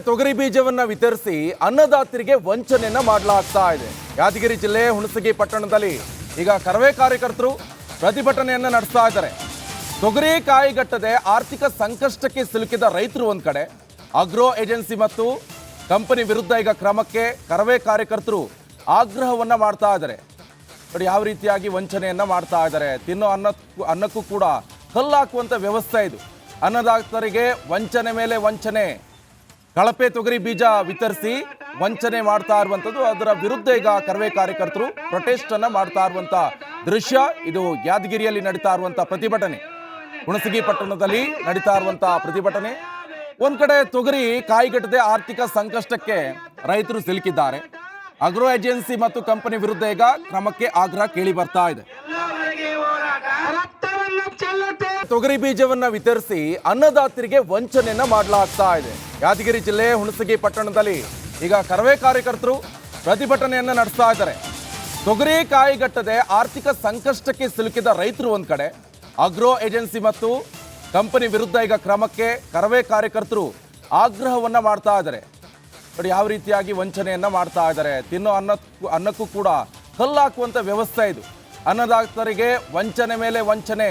ತೊಗರಿ ಬೀಜವನ್ನ ವಿತರಿಸಿ ಅನ್ನದಾತರಿಗೆ ವಂಚನೆಯನ್ನ ಮಾಡಲಾಗ್ತಾ ಇದೆ. ಯಾದಗಿರಿ ಜಿಲ್ಲೆ ಹುಣಸಗಿ ಪಟ್ಟಣದಲ್ಲಿ ಈಗ ಕರವೇ ಕಾರ್ಯಕರ್ತರು ಪ್ರತಿಭಟನೆಯನ್ನ ನಡೆಸ್ತಾ ಇದ್ದಾರೆ. ತೊಗರಿ ಕಾಯಿಗಟ್ಟದೆ ಆರ್ಥಿಕ ಸಂಕಷ್ಟಕ್ಕೆ ಸಿಲುಕಿದ ರೈತರು ಒಂದ್ ಕಡೆ, ಅಗ್ರೋ ಏಜೆನ್ಸಿ ಮತ್ತು ಕಂಪನಿ ವಿರುದ್ಧ ಈಗ ಕ್ರಮಕ್ಕೆ ಕರವೇ ಕಾರ್ಯಕರ್ತರು ಆಗ್ರಹವನ್ನ ಮಾಡ್ತಾ ಇದ್ದಾರೆ. ನೋಡಿ ಯಾವ ರೀತಿಯಾಗಿ ವಂಚನೆಯನ್ನ ಮಾಡ್ತಾ ಇದ್ದಾರೆ. ತಿನ್ನೋ ಅನ್ನಕ್ಕೂ ಕೂಡ ಕಲ್ಲಾಕುವಂತ ವ್ಯವಸ್ಥೆ ಇದು. ಅನ್ನದಾತರಿಗೆ ವಂಚನೆ ಮೇಲೆ ವಂಚನೆ, ಕಳಪೆ ತೊಗರಿ ಬೀಜ ವಿತರಿಸಿ ವಂಚನೆ ಮಾಡ್ತಾ ಇರುವಂಥದ್ದು. ಅದರ ವಿರುದ್ಧ ಈಗ ಕರವೇ ಕಾರ್ಯಕರ್ತರು ಪ್ರೊಟೆಸ್ಟ್ ಅನ್ನ ಮಾಡ್ತಾ ಇರುವಂತ ದೃಶ್ಯ ಇದು. ಯಾದಗಿರಿಯಲ್ಲಿ ನಡೀತಾ ಇರುವಂತ ಪ್ರತಿಭಟನೆ, ಹುಣಸಗಿ ಪಟ್ಟಣದಲ್ಲಿ ನಡೀತಾ ಇರುವಂತ ಪ್ರತಿಭಟನೆ. ಒಂದ್ ಕಡೆ ತೊಗರಿ ಕಾಯಿಗಟ್ಟದೆ ಆರ್ಥಿಕ ಸಂಕಷ್ಟಕ್ಕೆ ರೈತರು ಸಿಲುಕಿದ್ದಾರೆ. ಅಗ್ರೋ ಏಜೆನ್ಸಿ ಮತ್ತು ಕಂಪನಿ ವಿರುದ್ಧ ಈಗ ಕ್ರಮಕ್ಕೆ ಆಗ್ರಹ ಕೇಳಿ ಬರ್ತಾ ಇದೆ. ತೊಗರಿ ಬೀಜವನ್ನ ವಿತರಿಸಿ ಅನ್ನದಾತರಿಗೆ ವಂಚನೆಯನ್ನ ಮಾಡಲಾಗ್ತಾ ಇದೆ. ಯಾದಗಿರಿ ಜಿಲ್ಲೆ ಹುಣಸಗಿ ಪಟ್ಟಣದಲ್ಲಿ ಈಗ ಕರವೇ ಕಾರ್ಯಕರ್ತರು ಪ್ರತಿಭಟನೆಯನ್ನ ನಡೆಸ್ತಾ ಇದ್ದಾರೆ. ತೊಗರಿ ಕಾಯಿಗಟ್ಟದೆ ಆರ್ಥಿಕ ಸಂಕಷ್ಟಕ್ಕೆ ಸಿಲುಕಿದ ರೈತರು ಒಂದ್ ಕಡೆ, ಅಗ್ರೋ ಏಜೆನ್ಸಿ ಮತ್ತು ಕಂಪನಿ ವಿರುದ್ಧ ಈಗ ಕ್ರಮಕ್ಕೆ ಕರವೇ ಕಾರ್ಯಕರ್ತರು ಆಗ್ರಹವನ್ನ ಮಾಡ್ತಾ ಇದ್ದಾರೆ. ನೋಡಿ ಯಾವ ರೀತಿಯಾಗಿ ವಂಚನೆಯನ್ನ ಮಾಡ್ತಾ ಇದ್ದಾರೆ. ತಿನ್ನೋ ಅನ್ನಕ್ಕೂ ಕೂಡ ಕಲ್ಲಾಕುವಂತ ವ್ಯವಸ್ಥೆ ಇದು. ಅನ್ನದಾತರಿಗೆ ವಂಚನೆ ಮೇಲೆ ವಂಚನೆ,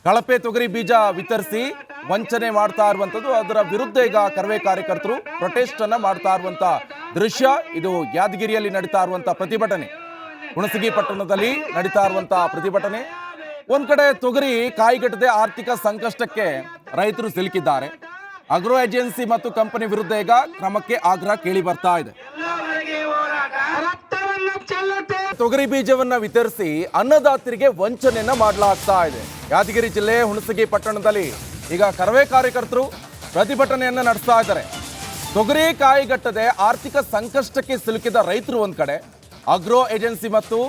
ಕಳಪೆ ತೊಗರಿ ಬೀಜ ವಿತರಿಸಿ ವಂಚನೆ ಮಾಡ್ತಾ ಇರುವಂಥದ್ದು. ಅದರ ವಿರುದ್ಧ ಈಗ ಕರವೇ ಕಾರ್ಯಕರ್ತರು ಪ್ರೊಟೆಸ್ಟ್ ಅನ್ನ ಮಾಡ್ತಾ ಇರುವಂತ ದೃಶ್ಯ ಇದು. ಯಾದಗಿರಿಯಲ್ಲಿ ನಡೀತಾ ಇರುವಂತ ಪ್ರತಿಭಟನೆ, ಹುಣಸಗಿ ಪಟ್ಟಣದಲ್ಲಿ ನಡೀತಾ ಇರುವಂತ ಪ್ರತಿಭಟನೆ. ಒಂದ್ ಕಡೆ ತೊಗರಿ ಕಾಯಿಗಟ್ಟದೆ ಆರ್ಥಿಕ ಸಂಕಷ್ಟಕ್ಕೆ ರೈತರು ಸಿಲುಕಿದ್ದಾರೆ. ಅಗ್ರೋ ಏಜೆನ್ಸಿ ಮತ್ತು ಕಂಪನಿ ವಿರುದ್ಧ ಈಗ ಕ್ರಮಕ್ಕೆ ಆಗ್ರಹ ಕೇಳಿ ಬರ್ತಾ ಇದೆ. ತೊಗರಿ ಬೀಜವನ್ನ ವಿತರಿಸಿ ಅನ್ನದಾತರಿಗೆ ವಂಚನೆಯನ್ನ ಮಾಡಲಾಗ್ತಾ ಇದೆ. ಯಾದಗಿರಿ ಜಿಲ್ಲೆ ಹುಣಸಗಿ ಪಟ್ಟಣದಲ್ಲಿ ಈಗ ಕರವೇ ಕಾರ್ಯಕರ್ತರು ಪ್ರತಿಭಟನೆಯನ್ನ ನಡೆಸ್ತಾ ಇದ್ದಾರೆ. ತೊಗರಿ ಕಾಯಿಗಟ್ಟದೆ ಆರ್ಥಿಕ ಸಂಕಷ್ಟಕ್ಕೆ ಸಿಲುಕಿದ ರೈತರು ಒಂದ್ ಕಡೆ, ಅಗ್ರೋ ಏಜೆನ್ಸಿ ಮತ್ತು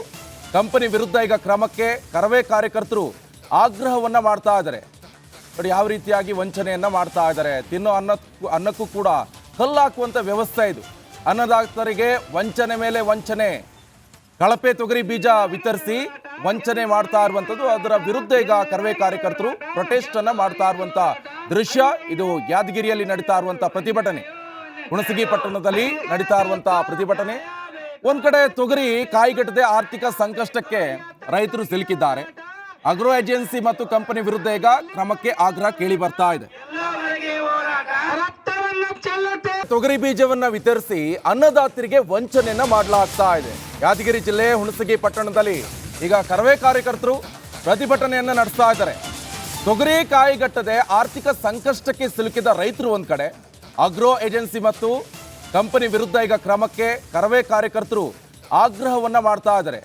ಕಂಪನಿ ವಿರುದ್ಧ ಈಗ ಕ್ರಮಕ್ಕೆ ಕರವೇ ಕಾರ್ಯಕರ್ತರು ಆಗ್ರಹವನ್ನ ಮಾಡ್ತಾ ಇದ್ದಾರೆ. ನೋಡಿ ಯಾವ ರೀತಿಯಾಗಿ ವಂಚನೆಯನ್ನ ಮಾಡ್ತಾ ಇದ್ದಾರೆ. ತಿನ್ನೋ ಅನ್ನಕ್ಕೂ ಕೂಡ ಕಲ್ಲಾಕುವಂತ ವ್ಯವಸ್ಥೆ ಇದು. ಅನ್ನದಾತರಿಗೆ ವಂಚನೆ ಮೇಲೆ ವಂಚನೆ, ಕಳಪೆ ತೊಗರಿ ಬೀಜ ವಿತರಿಸಿ ವಂಚನೆ ಮಾಡ್ತಾ ಇರುವಂಥದ್ದು. ಅದರ ವಿರುದ್ಧ ಈಗ ಕರವೇ ಕಾರ್ಯಕರ್ತರು ಪ್ರೊಟೆಸ್ಟ್ ಅನ್ನ ಮಾಡ್ತಾ ಇರುವಂತ ದೃಶ್ಯ ಇದು. ಯಾದಗಿರಿಯಲ್ಲಿ ನಡೀತಾ ಇರುವಂತ ಪ್ರತಿಭಟನೆ, ಹುಣಸಗಿ ಪಟ್ಟಣದಲ್ಲಿ ನಡೀತಾ ಇರುವಂತ ಪ್ರತಿಭಟನೆ. ಒಂದ್ ಕಡೆ ತೊಗರಿ ಕಾಯಿಗಟ್ಟದೆ ಆರ್ಥಿಕ ಸಂಕಷ್ಟಕ್ಕೆ ರೈತರು ಸಿಲುಕಿದ್ದಾರೆ. ಅಗ್ರೋ ಏಜೆನ್ಸಿ ಮತ್ತು ಕಂಪನಿ ವಿರುದ್ಧ ಈಗ ಕ್ರಮಕ್ಕೆ ಆಗ್ರಹ ಕೇಳಿ ಬರ್ತಾ ಇದೆ. ತೊಗರಿ ಬೀಜವನ್ನ ವಿತರಿಸಿ ಅನ್ನದಾತರಿಗೆ ವಂಚನೆಯನ್ನ ಮಾಡಲಾಗ್ತಾ ಇದೆ. ಯಾದಗಿರಿ ಜಿಲ್ಲೆ ಹುಣಸಗಿ ಪಟ್ಟಣದಲ್ಲಿ ಈಗ ಕರವೇ ಕಾರ್ಯಕರ್ತರು ಪ್ರತಿಭಟನೆಯನ್ನ ನಡೆಸ್ತಾ ಇದ್ದಾರೆ. ತೊಗರಿ ಕಾಯಿಗಟ್ಟದೆ ಆರ್ಥಿಕ ಸಂಕಷ್ಟಕ್ಕೆ ಸಿಲುಕಿದ ರೈತರು ಒಂದ್ ಕಡೆ, ಅಗ್ರೋ ಏಜೆನ್ಸಿ ಮತ್ತು ಕಂಪನಿ ವಿರುದ್ಧ ಈಗ ಕ್ರಮಕ್ಕೆ ಕರವೇ ಕಾರ್ಯಕರ್ತರು ಆಗ್ರಹವನ್ನ ಮಾಡ್ತಾ ಇದ್ದಾರೆ.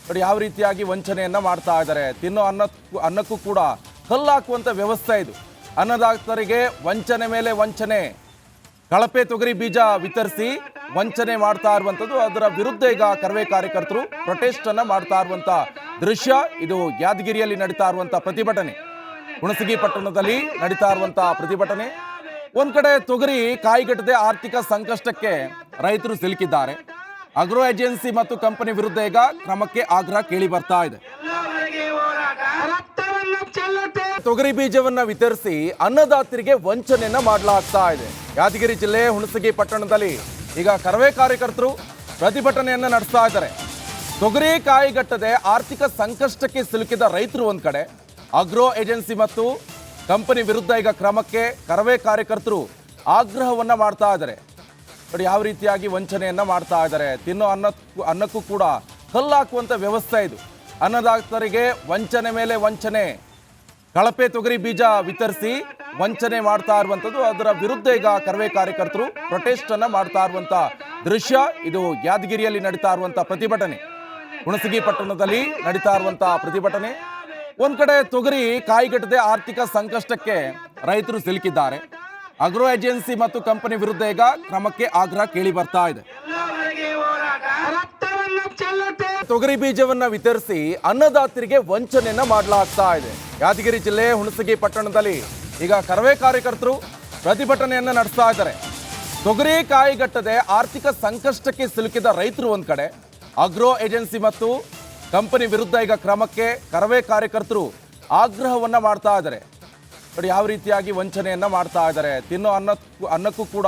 ನೋಡಿ ಯಾವ ರೀತಿಯಾಗಿ ವಂಚನೆಯನ್ನ ಮಾಡ್ತಾ ಇದ್ದಾರೆ. ತಿನ್ನೋ ಅನ್ನಕ್ಕೂ ಕೂಡ ಕಲ್ಲಾಕುವಂತ ವ್ಯವಸ್ಥೆ ಇದು. ಅನ್ನದಾತರಿಗೆ ವಂಚನೆ ಮೇಲೆ ವಂಚನೆ, ಕಳಪೆ ತೊಗರಿ ಬೀಜ ವಿತರಿಸಿ ವಂಚನೆ ಮಾಡ್ತಾ ಇರುವಂಥದ್ದು. ಅದರ ವಿರುದ್ಧ ಈಗ ಕರವೇ ಕಾರ್ಯಕರ್ತರು ಪ್ರೊಟೆಸ್ಟ್ ಅನ್ನ ಮಾಡ್ತಾ ಇರುವಂತ ದೃಶ್ಯ ಇದು. ಯಾದಗಿರಿಯಲ್ಲಿ ನಡೀತಾ ಇರುವಂತ ಪ್ರತಿಭಟನೆ, ಹುಣಸಗಿ ಪಟ್ಟಣದಲ್ಲಿ ನಡೀತಾ ಇರುವಂತ ಪ್ರತಿಭಟನೆ. ಒಂದ್ ಕಡೆ ತೊಗರಿ ಕಾಯಿಗಟ್ಟದೆ ಆರ್ಥಿಕ ಸಂಕಷ್ಟಕ್ಕೆ ರೈತರು ಸಿಲುಕಿದ್ದಾರೆ. ಅಗ್ರೋ ಏಜೆನ್ಸಿ ಮತ್ತು ಕಂಪನಿ ವಿರುದ್ಧ ಈಗ ಕ್ರಮಕ್ಕೆ ಆಗ್ರಹ ಕೇಳಿ ಬರ್ತಾ ಇದೆ. ತೊಗರಿ ಬೀಜವನ್ನ ವಿತರಿಸಿ ಅನ್ನದಾತರಿಗೆ ವಂಚನೆಯನ್ನ ಮಾಡಲಾಗ್ತಾ ಇದೆ. ಯಾದಗಿರಿ ಜಿಲ್ಲೆ ಹುಣಸಗಿ ಪಟ್ಟಣದಲ್ಲಿ ಈಗ ಕರವೇ ಕಾರ್ಯಕರ್ತರು ಪ್ರತಿಭಟನೆಯನ್ನ ನಡೆಸ್ತಾ ಇದ್ದಾರೆ. ತೊಗರಿ ಕಾಯಿಗಟ್ಟದೆ ಆರ್ಥಿಕ ಸಂಕಷ್ಟಕ್ಕೆ ಸಿಲುಕಿದ ರೈತರು ಒಂದ್ ಕಡೆ, ಅಗ್ರೋ ಏಜೆನ್ಸಿ ಮತ್ತು ಕಂಪನಿ ವಿರುದ್ಧ ಈಗ ಕ್ರಮಕ್ಕೆ ಕರವೇ ಕಾರ್ಯಕರ್ತರು ಆಗ್ರಹವನ್ನ ಮಾಡ್ತಾ ಇದ್ದಾರೆ. ನೋಡಿ ಯಾವ ರೀತಿಯಾಗಿ ವಂಚನೆಯನ್ನ ಮಾಡ್ತಾ ಇದ್ದಾರೆ. ತಿನ್ನೋ ಅನ್ನಕ್ಕೂ ಕೂಡ ಕಲ್ಲಾಕುವಂತ ವ್ಯವಸ್ಥೆ ಇದು. ಅನ್ನದಾತರಿಗೆ ವಂಚನೆ ಮೇಲೆ ವಂಚನೆ, ಕಳಪೆ ತೊಗರಿ ಬೀಜ ವಿತರಿಸಿ ವಂಚನೆ ಮಾಡ್ತಾ ಇರುವಂಥದ್ದು. ಅದರ ವಿರುದ್ಧ ಈಗ ಕರವೇ ಕಾರ್ಯಕರ್ತರು ಪ್ರೊಟೆಸ್ಟ್ ಅನ್ನ ಮಾಡ್ತಾ ಇರುವಂತ ದೃಶ್ಯ ಇದು. ಯಾದಗಿರಿಯಲ್ಲಿ ನಡೀತಾ ಇರುವಂತ ಪ್ರತಿಭಟನೆ, ಹುಣಸಗಿ ಪಟ್ಟಣದಲ್ಲಿ ನಡೀತಾ ಇರುವಂತ ಪ್ರತಿಭಟನೆ. ಒಂದ್ ಕಡೆ ತೊಗರಿ ಕಾಯಿಗಟ್ಟದೆ ಆರ್ಥಿಕ ಸಂಕಷ್ಟಕ್ಕೆ ರೈತರು ಸಿಲುಕಿದ್ದಾರೆ. ಅಗ್ರೋ ಏಜೆನ್ಸಿ ಮತ್ತು ಕಂಪನಿ ವಿರುದ್ಧ ಈಗ ಕ್ರಮಕ್ಕೆ ಆಗ್ರಹ ಕೇಳಿ ಬರ್ತಾ ಇದೆ. ತೊಗರಿ ಬೀಜವನ್ನ ವಿತರಿಸಿ ಅನ್ನದಾತರಿಗೆ ವಂಚನೆಯನ್ನ ಮಾಡಲಾಗ್ತಾ ಇದೆ. ಯಾದಗಿರಿ ಜಿಲ್ಲೆ ಹುಣಸಗಿ ಪಟ್ಟಣದಲ್ಲಿ ಈಗ ಕರವೇ ಕಾರ್ಯಕರ್ತರು ಪ್ರತಿಭಟನೆಯನ್ನ ನಡೆಸ್ತಾ ಇದ್ದಾರೆ. ತೊಗರಿ ಕಾಯಿಗಟ್ಟದೆ ಆರ್ಥಿಕ ಸಂಕಷ್ಟಕ್ಕೆ ಸಿಲುಕಿದ ರೈತರು ಒಂದ್ ಕಡೆ, ಅಗ್ರೋ ಏಜೆನ್ಸಿ ಮತ್ತು ಕಂಪನಿ ವಿರುದ್ಧ ಈಗ ಕ್ರಮಕ್ಕೆ ಕರವೇ ಕಾರ್ಯಕರ್ತರು ಆಗ್ರಹವನ್ನ ಮಾಡ್ತಾ ಇದ್ದಾರೆ. ನೋಡಿ ಯಾವ ರೀತಿಯಾಗಿ ವಂಚನೆಯನ್ನ ಮಾಡ್ತಾ ಇದ್ದಾರೆ. ತಿನ್ನೋ ಅನ್ನಕ್ಕೂ ಕೂಡ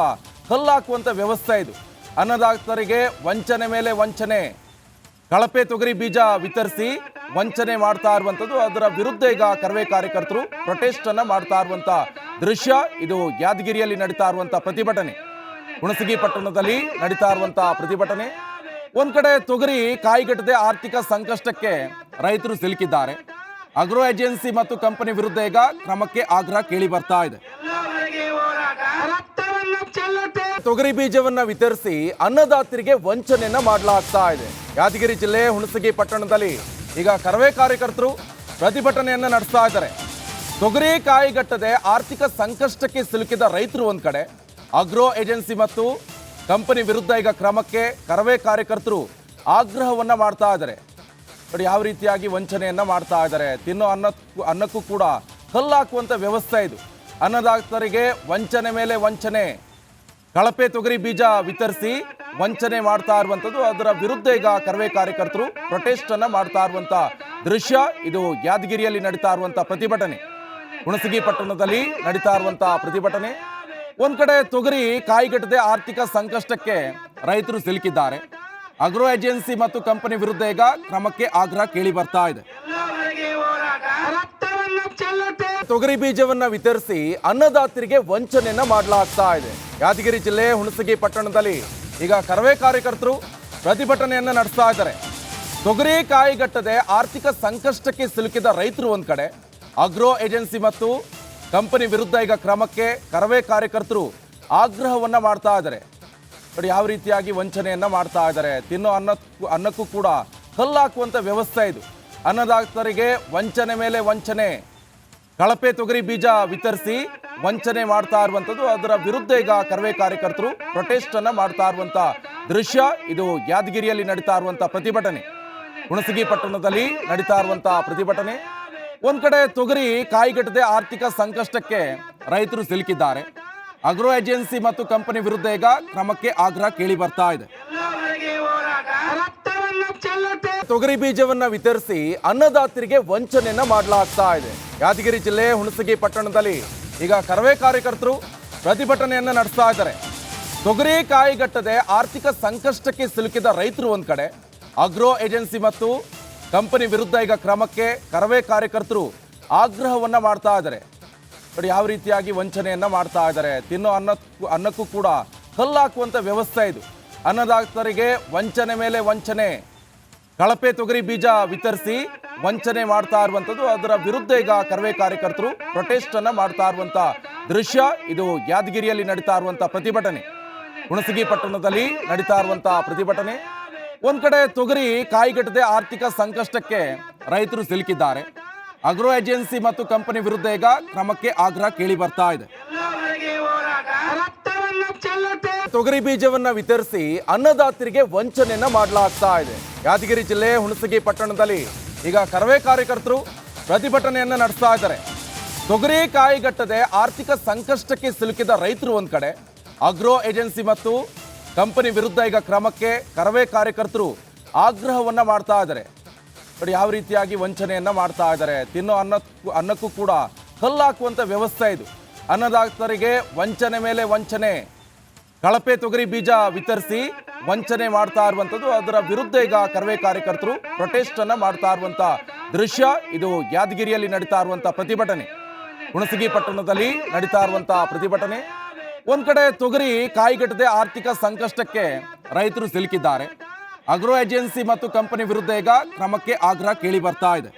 ಕಲ್ಲಾಕುವಂಥ ವ್ಯವಸ್ಥೆ ಇದು. ಅನ್ನದಾತರಿಗೆ ವಂಚನೆ ಮೇಲೆ ವಂಚನೆ, ಕಳಪೆ ತೊಗರಿ ಬೀಜ ವಿತರಿಸಿ ವಂಚನೆ ಮಾಡ್ತಾ ಇರುವಂಥದ್ದು. ಅದರ ವಿರುದ್ಧ ಈಗ ಕರವೇ ಕಾರ್ಯಕರ್ತರು ಪ್ರೊಟೆಸ್ಟ್ ಅನ್ನ ಮಾಡ್ತಾ ಇರುವಂಥ ದೃಶ್ಯ ಇದು. ಯಾದಗಿರಿಯಲ್ಲಿ ನಡೀತಾ ಇರುವಂಥ ಪ್ರತಿಭಟನೆ, ಹುಣಸಗಿ ಪಟ್ಟಣದಲ್ಲಿ ನಡೀತಾ ಇರುವಂಥ ಪ್ರತಿಭಟನೆ. ಒಂದ್ ಕಡೆ ತೊಗರಿ ಕಾಯಿಗಟ್ಟದೆ ಆರ್ಥಿಕ ಸಂಕಷ್ಟಕ್ಕೆ ರೈತರು ಸಿಲುಕಿದ್ದಾರೆ. ಅಗ್ರೋ ಏಜೆನ್ಸಿ ಮತ್ತು ಕಂಪನಿ ವಿರುದ್ಧ ಈಗ ಕ್ರಮಕ್ಕೆ ಆಗ್ರಹ ಕೇಳಿ ಬರ್ತಾ ಇದೆ. ತೊಗರಿ ಬೀಜವನ್ನ ವಿತರಿಸಿ ಅನ್ನದಾತರಿಗೆ ವಂಚನೆಯನ್ನ ಮಾಡಲಾಗ್ತಾ ಇದೆ. ಯಾದಗಿರಿ ಜಿಲ್ಲೆ ಹುಣಸಗಿ ಪಟ್ಟಣದಲ್ಲಿ ಈಗ ಕರವೇ ಕಾರ್ಯಕರ್ತರು ಪ್ರತಿಭಟನೆಯನ್ನ ನಡೆಸ್ತಾ ಇದ್ದಾರೆ. ತೊಗರಿ ಕಾಯಿಗಟ್ಟದೆ ಆರ್ಥಿಕ ಸಂಕಷ್ಟಕ್ಕೆ ಸಿಲುಕಿದ ರೈತರು ಒಂದ್ ಕಡೆ, ಅಗ್ರೋ ಏಜೆನ್ಸಿ ಮತ್ತು ಕಂಪನಿ ವಿರುದ್ಧ ಈಗ ಕ್ರಮಕ್ಕೆ ಕರವೇ ಕಾರ್ಯಕರ್ತರು ಆಗ್ರಹವನ್ನ ಮಾಡ್ತಾ ಇದ್ದಾರೆ. ನೋಡಿ ಯಾವ ರೀತಿಯಾಗಿ ವಂಚನೆಯನ್ನ ಮಾಡ್ತಾ ಇದ್ದಾರೆ. ತಿನ್ನೋ ಅನ್ನಕ್ಕೂ ಕೂಡ ಕಲ್ಲಾಕುವಂತ ವ್ಯವಸ್ಥೆ ಇದು. ಅನ್ನದಾತರಿಗೆ ವಂಚನೆ ಮೇಲೆ ವಂಚನೆ, ಕಳಪೆ ತೊಗರಿ ಬೀಜ ವಿತರಿಸಿ ವಂಚನೆ ಮಾಡ್ತಾ ಇರುವಂಥದ್ದು. ಅದರ ವಿರುದ್ಧ ಈಗ ಕರವೇ ಕಾರ್ಯಕರ್ತರು ಪ್ರೊಟೆಸ್ಟ್ ಅನ್ನ ಮಾಡ್ತಾ ಇರುವಂತ ದೃಶ್ಯ ಇದು. ಯಾದಗಿರಿಯಲ್ಲಿ ನಡೀತಾ ಇರುವಂತ ಪ್ರತಿಭಟನೆ, ಹುಣಸಗಿ ಪಟ್ಟಣದಲ್ಲಿ ನಡೀತಾ ಇರುವಂತ ಪ್ರತಿಭಟನೆ. ಒಂದ್ ಕಡೆ ತೊಗರಿ ಕಾಯಿಗಟ್ಟದೆ ಆರ್ಥಿಕ ಸಂಕಷ್ಟಕ್ಕೆ ರೈತರು ಸಿಲುಕಿದ್ದಾರೆ. ಅಗ್ರೋ ಏಜೆನ್ಸಿ ಮತ್ತು ಕಂಪನಿ ವಿರುದ್ಧ ಈಗ ಕ್ರಮಕ್ಕೆ ಆಗ್ರಹ ಕೇಳಿ ಬರ್ತಾ ಇದೆ. ತೊಗರಿ ಬೀಜವನ್ನ ವಿತರಿಸಿ ಅನ್ನದಾತರಿಗೆ ವಂಚನೆಯನ್ನ ಮಾಡಲಾಗ್ತಾ ಇದೆ. ಯಾದಗಿರಿ ಜಿಲ್ಲೆ ಹುಣಸಗಿ ಪಟ್ಟಣದಲ್ಲಿ ಈಗ ಕರವೇ ಕಾರ್ಯಕರ್ತರು ಪ್ರತಿಭಟನೆಯನ್ನ ನಡೆಸ್ತಾ ಇದ್ದಾರೆ. ತೊಗರಿ ಕಾಯಿಗಟ್ಟದೆ ಆರ್ಥಿಕ ಸಂಕಷ್ಟಕ್ಕೆ ಸಿಲುಕಿದ ರೈತರು ಒಂದ್ ಕಡೆ, ಅಗ್ರೋ ಏಜೆನ್ಸಿ ಮತ್ತು ಕಂಪನಿ ವಿರುದ್ಧ ಈಗ ಕ್ರಮಕ್ಕೆ ಕರವೇ ಕಾರ್ಯಕರ್ತರು ಆಗ್ರಹವನ್ನ ಮಾಡ್ತಾ ಇದ್ದಾರೆ. ನೋಡಿ ಯಾವ ರೀತಿಯಾಗಿ ವಂಚನೆಯನ್ನ ಮಾಡ್ತಾ ಇದ್ದಾರೆ. ತಿನ್ನೋ ಅನ್ನಕ್ಕೂ ಕೂಡ ಕಲ್ಲಾಕುವಂತ ವ್ಯವಸ್ಥೆ ಇದು. ಅನ್ನದಾತರಿಗೆ ವಂಚನೆ ಮೇಲೆ ವಂಚನೆ, ಕಳಪೆ ತೊಗರಿ ಬೀಜ ವಿತರಿಸಿ ವಂಚನೆ ಮಾಡ್ತಾ ಇರುವಂಥದ್ದು. ಅದರ ವಿರುದ್ಧ ಈಗ ಕರವೇ ಕಾರ್ಯಕರ್ತರು ಪ್ರೊಟೆಸ್ಟ್ ಅನ್ನ ಮಾಡ್ತಾ ಇರುವಂತ ದೃಶ್ಯ ಇದು. ಯಾದಗಿರಿಯಲ್ಲಿ ನಡೀತಾ ಇರುವಂತ ಪ್ರತಿಭಟನೆ, ಹುಣಸಗಿ ಪಟ್ಟಣದಲ್ಲಿ ನಡೀತಾ ಇರುವಂತ ಪ್ರತಿಭಟನೆ. ಒಂದ್ ಕಡೆ ತೊಗರಿ ಕಾಯಿಗಟ್ಟದೆ ಆರ್ಥಿಕ ಸಂಕಷ್ಟಕ್ಕೆ ರೈತರು ಸಿಲುಕಿದ್ದಾರೆ. ಅಗ್ರೋ ಏಜೆನ್ಸಿ ಮತ್ತು ಕಂಪನಿ ವಿರುದ್ಧ ಈಗ ಕ್ರಮಕ್ಕೆ ಆಗ್ರಹ ಕೇಳಿ ಬರ್ತಾ ಇದೆ. ತೊಗರಿ ಬೀಜವನ್ನ ವಿತರಿಸಿ ಅನ್ನದಾತರಿಗೆ ವಂಚನೆಯನ್ನ ಮಾಡಲಾಗ್ತಾ ಇದೆ. ಯಾದಗಿರಿ ಜಿಲ್ಲೆ ಹುಣಸಗಿ ಪಟ್ಟಣದಲ್ಲಿ ಈಗ ಕರವೇ ಕಾರ್ಯಕರ್ತರು ಪ್ರತಿಭಟನೆಯನ್ನ ನಡೆಸ್ತಾ ಇದ್ದಾರೆ. ತೊಗರಿ ಕಾಯಿಗಟ್ಟದೆ ಆರ್ಥಿಕ ಸಂಕಷ್ಟಕ್ಕೆ ಸಿಲುಕಿದ ರೈತರು ಒಂದ್ ಕಡೆ, ಅಗ್ರೋ ಏಜೆನ್ಸಿ ಮತ್ತು ಕಂಪನಿ ವಿರುದ್ಧ ಈಗ ಕ್ರಮಕ್ಕೆ ಕರವೇ ಕಾರ್ಯಕರ್ತರು ಆಗ್ರಹವನ್ನ ಮಾಡ್ತಾ ಇದ್ದಾರೆ. ನೋಡಿ ಯಾವ ರೀತಿಯಾಗಿ ವಂಚನೆಯನ್ನ ಮಾಡ್ತಾ ಇದ್ದಾರೆ. ತಿನ್ನೋ ಅನ್ನಕ್ಕೂ ಕೂಡ ಕಲ್ಲಾಕುವಂತ ವ್ಯವಸ್ಥೆ ಇದು. ಅನ್ನದಾತರಿಗೆ ವಂಚನೆ ಮೇಲೆ ವಂಚನೆ, ಕಳಪೆ ತೊಗರಿ ಬೀಜ ವಿತರಿಸಿ ವಂಚನೆ ಮಾಡ್ತಾ ಇರುವಂಥದ್ದು. ಅದರ ವಿರುದ್ಧ ಈಗ ಕರವೇ ಕಾರ್ಯಕರ್ತರು ಪ್ರೊಟೆಸ್ಟ್ ಅನ್ನ ಮಾಡ್ತಾ ಇರುವಂತ ದೃಶ್ಯ ಇದು. ಯಾದಗಿರಿಯಲ್ಲಿ ನಡೀತಾ ಇರುವಂತ ಪ್ರತಿಭಟನೆ, ಹುಣಸಗಿ ಪಟ್ಟಣದಲ್ಲಿ ನಡೀತಾ ಇರುವಂತ ಪ್ರತಿಭಟನೆ. ಒಂದ್ ಕಡೆ ತೊಗರಿ ಕಾಯಿಗಟ್ಟದೆ ಆರ್ಥಿಕ ಸಂಕಷ್ಟಕ್ಕೆ ರೈತರು ಸಿಲುಕಿದ್ದಾರೆ. ಅಗ್ರೋ ಏಜೆನ್ಸಿ ಮತ್ತು ಕಂಪನಿ ವಿರುದ್ಧ ಈಗ ಕ್ರಮಕ್ಕೆ ಆಗ್ರಹ ಕೇಳಿ ಬರ್ತಾ ಇದೆ. ತೊಗರಿ ಬೀಜವನ್ನ ವಿತರಿಸಿ ಅನ್ನದಾತರಿಗೆ ವಂಚನೆಯನ್ನ ಮಾಡಲಾಗ್ತಾ ಇದೆ. ಯಾದಗಿರಿ ಜಿಲ್ಲೆ ಹುಣಸಗಿ ಪಟ್ಟಣದಲ್ಲಿ ಈಗ ಕರವೇ ಕಾರ್ಯಕರ್ತರು ಪ್ರತಿಭಟನೆಯನ್ನ ನಡೆಸ್ತಾ ಇದ್ದಾರೆ. ತೊಗರಿ ಕಾಯಿಗಟ್ಟದೆ ಆರ್ಥಿಕ ಸಂಕಷ್ಟಕ್ಕೆ ಸಿಲುಕಿದ ರೈತರು ಒಂದ್ ಕಡೆ, ಅಗ್ರೋ ಏಜೆನ್ಸಿ ಮತ್ತು ಕಂಪನಿ ವಿರುದ್ಧ ಈಗ ಕ್ರಮಕ್ಕೆ ಕರವೇ ಕಾರ್ಯಕರ್ತರು ಆಗ್ರಹವನ್ನ ಮಾಡ್ತಾ ಇದ್ದಾರೆ. ನೋಡಿ ಯಾವ ರೀತಿಯಾಗಿ ವಂಚನೆಯನ್ನ ಮಾಡ್ತಾ ಇದ್ದಾರೆ. ತಿನ್ನೋ ಅನ್ನಕ್ಕೂ ಕೂಡ ಕಲ್ಲಾಕುವಂತ ವ್ಯವಸ್ಥೆ ಇದು. ಅನ್ನದಾತರಿಗೆ ವಂಚನೆ ಮೇಲೆ ವಂಚನೆ, ಕಳಪೆ ತೊಗರಿ ಬೀಜ ವಿತರಿಸಿ ವಂಚನೆ ಮಾಡ್ತಾ ಇರುವಂಥದ್ದು. ಅದರ ವಿರುದ್ಧ ಈಗ ಕರವೇ ಕಾರ್ಯಕರ್ತರು ಪ್ರೊಟೆಸ್ಟ್ ಅನ್ನ ಮಾಡ್ತಾ ಇರುವಂತ ದೃಶ್ಯ ಇದು. ಯಾದಗಿರಿಯಲ್ಲಿ ನಡೀತಾ ಇರುವಂತ ಪ್ರತಿಭಟನೆ, ಹುಣಸಗಿ ಪಟ್ಟಣದಲ್ಲಿ ನಡೀತಾ ಇರುವಂತ ಪ್ರತಿಭಟನೆ. ಒಂದ್ ಕಡೆ ತೊಗರಿ ಕಾಯಿಗಟ್ಟದೆ ಆರ್ಥಿಕ ಸಂಕಷ್ಟಕ್ಕೆ ರೈತರು ಸಿಲುಕಿದ್ದಾರೆ. ಅಗ್ರೋ ಏಜೆನ್ಸಿ ಮತ್ತು ಕಂಪನಿ ವಿರುದ್ಧ ಈಗ ಕ್ರಮಕ್ಕೆ ಆಗ್ರಹ ಕೇಳಿ ಬರ್ತಾ ಇದೆ.